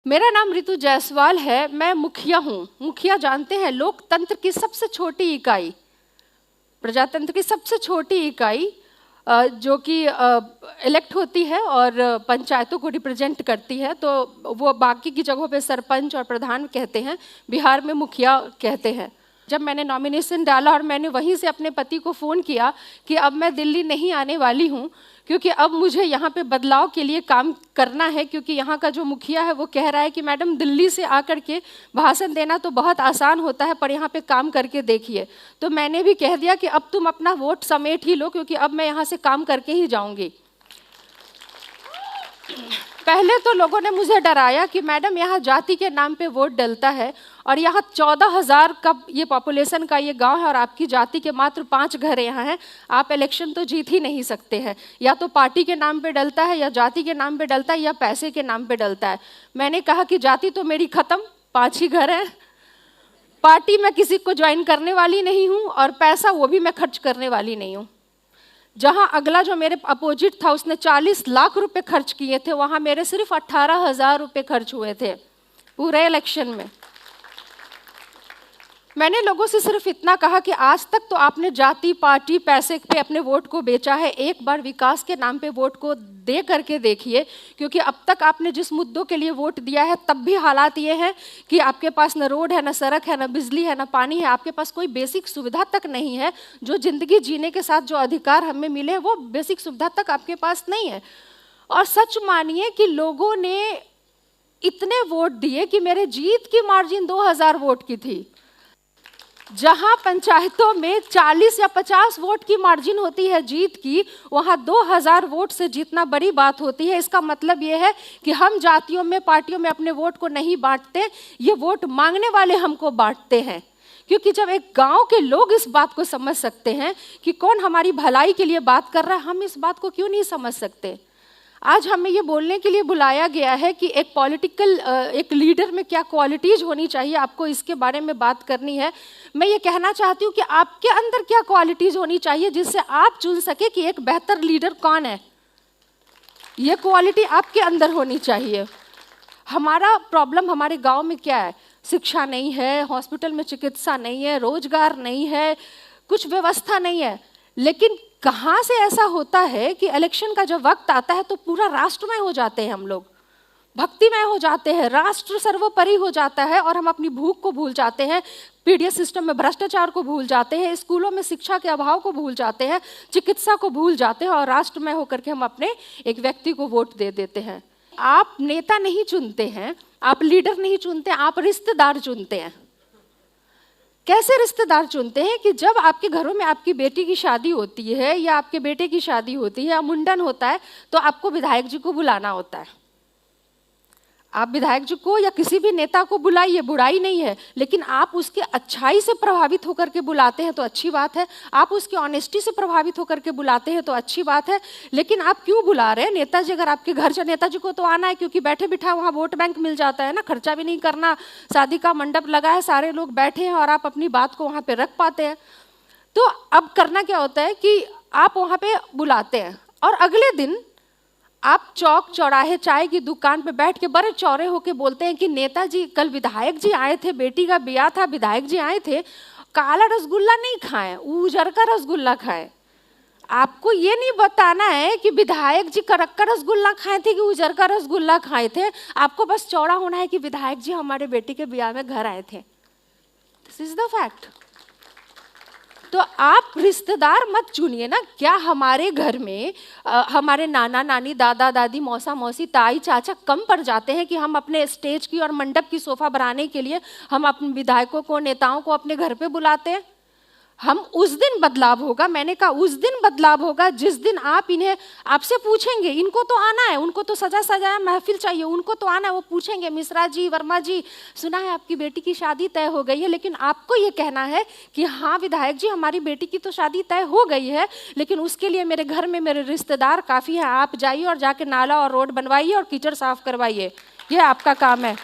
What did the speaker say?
मेरा नाम रितु जायसवाल है। मैं मुखिया हूँ। मुखिया जानते हैं, लोकतंत्र की सबसे छोटी इकाई, प्रजातंत्र की सबसे छोटी इकाई जो कि इलेक्ट होती है और पंचायतों को रिप्रेजेंट करती है। तो वो बाकी की जगहों पे सरपंच और प्रधान कहते हैं, बिहार में मुखिया कहते हैं। जब मैंने नॉमिनेशन डाला और मैंने वहीं से अपने पति को फ़ोन किया कि अब मैं दिल्ली नहीं आने वाली हूँ, क्योंकि अब मुझे यहाँ पे बदलाव के लिए काम करना है, क्योंकि यहाँ का जो मुखिया है वो कह रहा है कि मैडम दिल्ली से आकर के भाषण देना तो बहुत आसान होता है, पर यहाँ पे काम करके देखिए। तो मैंने भी कह दिया कि अब तुम अपना वोट समेट ही लो, क्योंकि अब मैं यहाँ से काम करके ही जाऊँगी। पहले तो लोगों ने मुझे डराया कि मैडम यहाँ जाति के नाम पे वोट डलता है, और यहाँ 14,000 का ये पॉपुलेशन का ये गांव है और आपकी जाति के मात्र 5 घर यहाँ हैं, आप इलेक्शन तो जीत ही नहीं सकते हैं। या तो पार्टी के नाम पे डलता है, या जाति के नाम पे डलता है, या पैसे के नाम पे डलता है। मैंने कहा कि जाति तो मेरी खत्म, 5 ही घर हैं, पार्टी मैं किसी को ज्वाइन करने वाली नहीं हूँ, और पैसा वो भी मैं खर्च करने वाली नहीं हूँ। जहां अगला जो मेरे अपोजिट था उसने 40 लाख रुपए खर्च किए थे, वहां मेरे सिर्फ 18,000 रुपए खर्च हुए थे पूरे इलेक्शन में। मैंने लोगों से सिर्फ इतना कहा कि आज तक तो आपने जाति, पार्टी, पैसे पे अपने वोट को बेचा है, एक बार विकास के नाम पे वोट को दे करके देखिए, क्योंकि अब तक आपने जिस मुद्दों के लिए वोट दिया है तब भी हालात ये हैं कि आपके पास न रोड है, न सड़क है, न बिजली है, न पानी है, आपके पास कोई बेसिक सुविधा तक नहीं है। जो जिंदगी जीने के साथ जो अधिकार हमें मिले वो बेसिक सुविधा तक आपके पास नहीं है। और सच मानिए कि लोगों ने इतने वोट दिए कि मेरे जीत की मार्जिन 2,000 वोट की थी। जहां पंचायतों में 40 या 50 वोट की मार्जिन होती है जीत की, वहां 2,000 वोट से जीतना बड़ी बात होती है। इसका मतलब ये है कि हम जातियों में, पार्टियों में अपने वोट को नहीं बांटते, ये वोट मांगने वाले हमको बांटते हैं। क्योंकि जब एक गांव के लोग इस बात को समझ सकते हैं कि कौन हमारी भलाई के लिए बात कर रहा है, हम इस बात को क्यों नहीं समझ सकते। आज हमें ये बोलने के लिए बुलाया गया है कि एक पॉलिटिकल एक लीडर में क्या क्वालिटीज होनी चाहिए, आपको इसके बारे में बात करनी है। मैं ये कहना चाहती हूँ कि आपके अंदर क्या क्वालिटीज होनी चाहिए जिससे आप चुन सके कि एक बेहतर लीडर कौन है। ये क्वालिटी आपके अंदर होनी चाहिए। हमारा प्रॉब्लम हमारे गांव में क्या है? शिक्षा नहीं है, हॉस्पिटल में चिकित्सा नहीं है, रोजगार नहीं है, कुछ व्यवस्था नहीं है। लेकिन कहाँ से ऐसा होता है कि इलेक्शन का जब वक्त आता है तो पूरा राष्ट्रमय हो जाते हैं, हम लोग भक्तिमय हो जाते हैं, राष्ट्र सर्वोपरि हो जाता है, और हम अपनी भूख को भूल जाते हैं, पीडीएस सिस्टम में भ्रष्टाचार को भूल जाते हैं, स्कूलों में शिक्षा के अभाव को भूल जाते हैं, चिकित्सा को भूल जाते हैं, और राष्ट्रमय होकर के हम अपने एक व्यक्ति को वोट दे देते हैं। आप नेता नहीं चुनते हैं, आप लीडर नहीं चुनते, आप रिश्तेदार चुनते हैं। कैसे रिश्तेदार चुनते हैं कि जब आपके घरों में आपकी बेटी की शादी होती है या आपके बेटे की शादी होती है या मुंडन होता है, तो आपको विधायक जी को बुलाना होता है। आप विधायक जी को या किसी भी नेता को बुलाइए, बुराई नहीं है, लेकिन आप उसके अच्छाई से प्रभावित होकर के बुलाते हैं तो अच्छी बात है, आप उसकी ऑनेस्टी से प्रभावित होकर के बुलाते हैं तो अच्छी बात है। लेकिन आप क्यों बुला रहे हैं? नेताजी अगर आपके घर से, नेताजी को तो आना है क्योंकि बैठे बिठा वहाँ वोट बैंक मिल जाता है ना, खर्चा भी नहीं करना, शादी का मंडप लगा है, सारे लोग बैठे हैं और आप अपनी बात को वहाँ पे रख पाते हैं। तो अब करना क्या होता है कि आप वहाँ पे बुलाते हैं और अगले दिन आप चौक चौराहे चाय की दुकान पे बैठ के बड़े चौड़े होके बोलते हैं कि नेताजी कल विधायक जी आए थे, बेटी का ब्याह था, विधायक जी आए थे, काला रसगुल्ला नहीं खाएं, उजर का रसगुल्ला खाएं। आपको ये नहीं बताना है कि विधायक जी करक्का रसगुल्ला खाए थे कि उजर का रसगुल्ला खाए थे, आपको बस चौड़ा होना है कि विधायक जी हमारे बेटी के ब्याह में घर आए थे। This is the fact. तो आप रिश्तेदार मत चुनिए ना। क्या हमारे घर में हमारे नाना नानी, दादा दादी, मौसा मौसी, ताई चाचा कम पड़ जाते हैं कि हम अपने स्टेज की और मंडप की सोफा बनाने के लिए हम अपने विधायकों को, नेताओं को अपने घर पे बुलाते हैं? हम उस दिन बदलाव होगा, मैंने कहा उस दिन बदलाव होगा जिस दिन आप इन्हें, आपसे पूछेंगे, इनको तो आना है, उनको तो सजा सजाया महफिल चाहिए, उनको तो आना है, वो पूछेंगे मिश्रा जी, वर्मा जी, सुना है आपकी बेटी की शादी तय हो गई है। लेकिन आपको ये कहना है कि हाँ विधायक जी हमारी बेटी की तो शादी तय हो गई है, लेकिन उसके लिए मेरे घर में मेरे रिश्तेदार काफ़ी हैं, आप जाइए और जाके नाला और रोड बनवाइए और कीचड़ साफ करवाइए, ये आपका काम है।